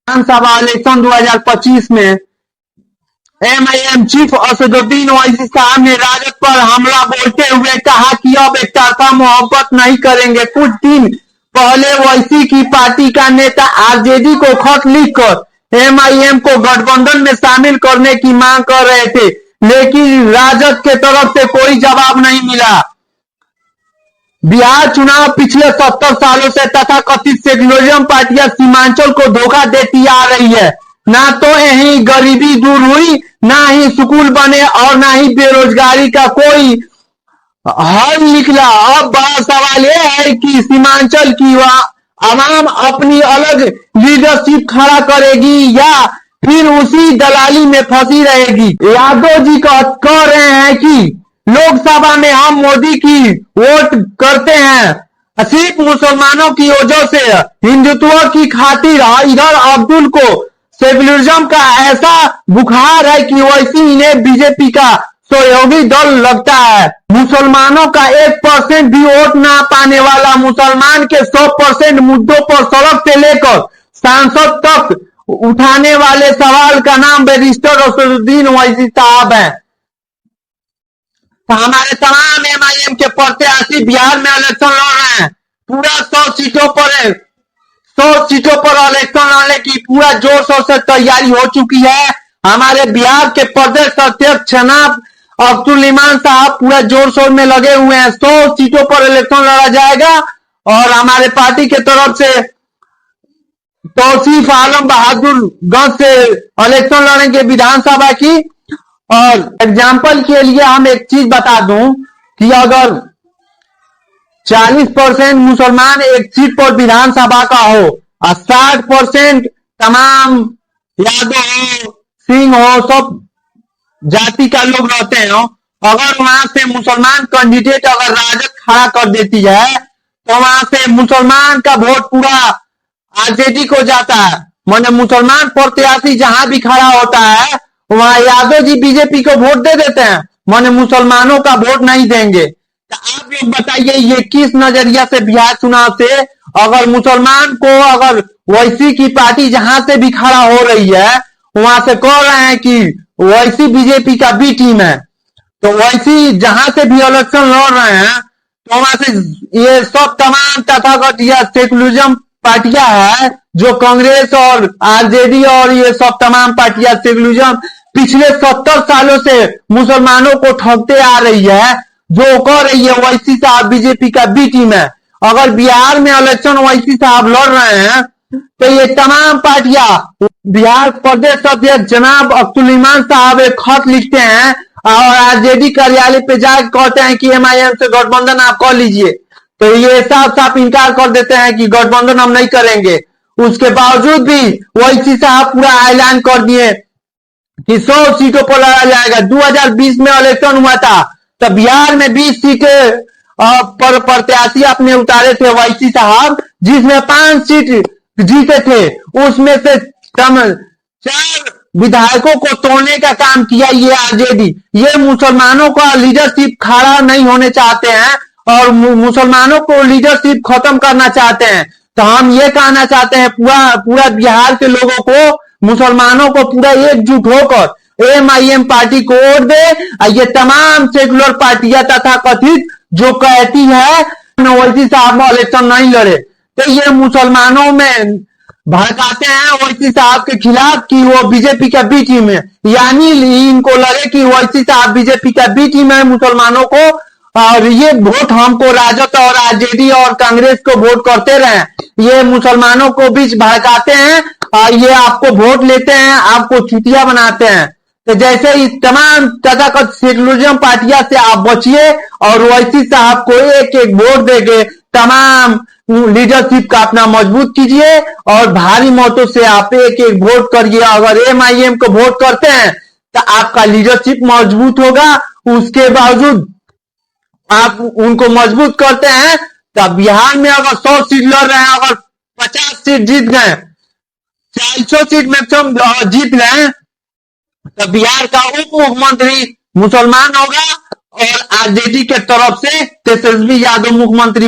विधानसभा election 2025 में MIM chief Asaduddin Owaisi साहब ने राजद पर हमला बोलते हुए कहा कि अब एकतरफा मोहब्बत नहीं करेंगे। कुछ दिन पहले ओवैसी की पार्टी का नेता आरजेडी को खत लिखकर एमआईएम को गठबंधन में शामिल करने की मांग कर रहे थे, लेकिन राजद के तरफ से कोई जवाब नहीं मिला। बिहार चुनाव पिछले 70 सालों से तथाकथित सेक्युलरिज्म पार्टियां सीमांचल को धोखा देती आ रही है। ना तो यही गरीबी दूर हुई, ना ही स्कूल बने और ना ही बेरोजगारी का कोई हल निकला। अब बड़ा सवाल यह है कि सीमांचल की आवाम अपनी अलग लीडरशिप खड़ा करेगी या फिर उसी दलाली में फंसी रहेगी। यादव जी कह रहे हैं कि लोकसभा में हम मोदी की वोट करते हैं सिर्फ मुसलमानों की वजह से, हिंदुत्व की खातिर। इधर अब्दुल को सेक्युलरिज्म का ऐसा बुखार है कि वैसे इन्हें बीजेपी का सहयोगी दल लगता है। मुसलमानों का 1% भी वोट ना पाने वाला मुसलमान के 100% मुद्दों पर सड़क से लेकर सांसद तक उठाने वाले सवाल का नाम बैरिस्टर असदुद्दीन ओवैसी साहब है। तो हमारे तमाम एमआईएम के प्रत्याशी बिहार में इलेक्शन लड़ रहे हैं। पूरा 100 सीटों पर इलेक्शन लड़ने की पूरा जोर शोर से तैयारी हो चुकी है। हमारे बिहार के प्रदेश अध्यक्ष जनाब अब्दुल इमान साहब पूरा जोर शोर में लगे हुए हैं। 100 सीटों पर इलेक्शन लड़ा जाएगा और हमारे पार्टी के तरफ से तौसीफ आलम बहादुरगंज से इलेक्शन लड़ेंगे विधानसभा की। और एग्जाम्पल के लिए हम एक चीज बता दूं कि अगर 40% मुसलमान एक सीट पर विधानसभा का हो और 60% तमाम यादव हो, सिंह हो, सब जाति का लोग रहते हैं, अगर वहां से मुसलमान कैंडिडेट अगर राजद खड़ा कर देती है तो वहां से मुसलमान का वोट पूरा आरजेडी को जाता है। माने मुसलमान प्रत्याशी जहां भी खड़ा होता है वहां यादव जी बीजेपी को वोट दे देते हैं, माने मुसलमानों का वोट नहीं देंगे। तो आप लोग बताइए ये किस नजरिया से बिहार चुनाव से अगर मुसलमान को अगर ओवैसी की पार्टी जहां से भी खड़ा हो रही है वहां से कह रहे हैं कि ओवैसी बीजेपी का बी टीम है, तो ओवैसी जहां से भी इलेक्शन लड़ रहे हैं तो वहां से ये सब तमाम तथाकथित सेक्युलरिज्म पार्टियां है जो कांग्रेस और आरजेडी और ये सब तमाम पार्टियां सेक्युलरिज्म पिछले 70 सालों से मुसलमानों को ठगते आ रही है, जो कह रही है ओवैसी साहब बीजेपी का बी टीम है। अगर बिहार में इलेक्शन ओवैसी साहब लड़ रहे हैं तो ये तमाम पार्टियां बिहार प्रदेश अध्यक्ष जनाब अब्दुल इमान साहब एक खत लिखते हैं और आरजेडी कार्यालय पे जाकर कहते हैं कि एमआईएम से गठबंधन आप कर लीजिए, तो ये साफ साफ इनकार कर देते हैं कि गठबंधन हम नहीं करेंगे। उसके बावजूद भी ओवैसी साहब पूरा ऐलान कर दिए कि 100 सीटों पर लड़ा जाएगा। 2020 में इलेक्शन हुआ था तो बिहार में 20 सीटें पर प्रत्याशी अपने उतारे थे ओवैसी साहब, जिसमें 5 सीट जीते थे। उसमें से 4 विधायकों को तोड़ने का काम किया ये आरजेडी। ये मुसलमानों का लीडरशिप खड़ा नहीं होने चाहते हैं और मुसलमानों को लीडरशिप खत्म करना चाहते हैं। तो हम ये कहना चाहते हैं पूरा बिहार के लोगों को, मुसलमानों को पूरा एकजुट होकर एमआईएम पार्टी को वोट दे। ये तमाम सेकुलर पार्टियां तथा कथित जो कहती है ओवैसी साहब इलेक्शन नहीं लड़े, तो ये मुसलमानों में भड़काते हैं ओवैसी साहब के खिलाफ कि वो बीजेपी का बी टीम है, यानी इनको लगे कि ओवैसी साहब बीजेपी का बी टीम है मुसलमानों को, और ये वोट हमको राजद और आरजेडी और कांग्रेस को वोट करते रहे। ये मुसलमानों को बीच भड़काते हैं और ये आपको वोट लेते हैं, आपको चुतिया बनाते हैं। तो जैसे इस तमाम तथाकथित सेक्युलरिज्म पार्टियां से आप बचिए और ओवैसी साहब को एक एक वोट देके तमाम लीडरशिप का अपना मजबूत कीजिए और भारी मतों से आप एक एक वोट करिए। अगर एमआईएम को वोट करते हैं तो आपका लीडरशिप मजबूत होगा। उसके बावजूद आप उनको मजबूत करते हैं तो बिहार में अगर 100 सीट लड़ रहे हैं, अगर 50 सीट जीत गए, 400 सीट मैक्सिमम जीत गए, तो बिहार का उप मुख्यमंत्री मुसलमान होगा और आरजेडी के तरफ से तेजस्वी यादव मुख्यमंत्री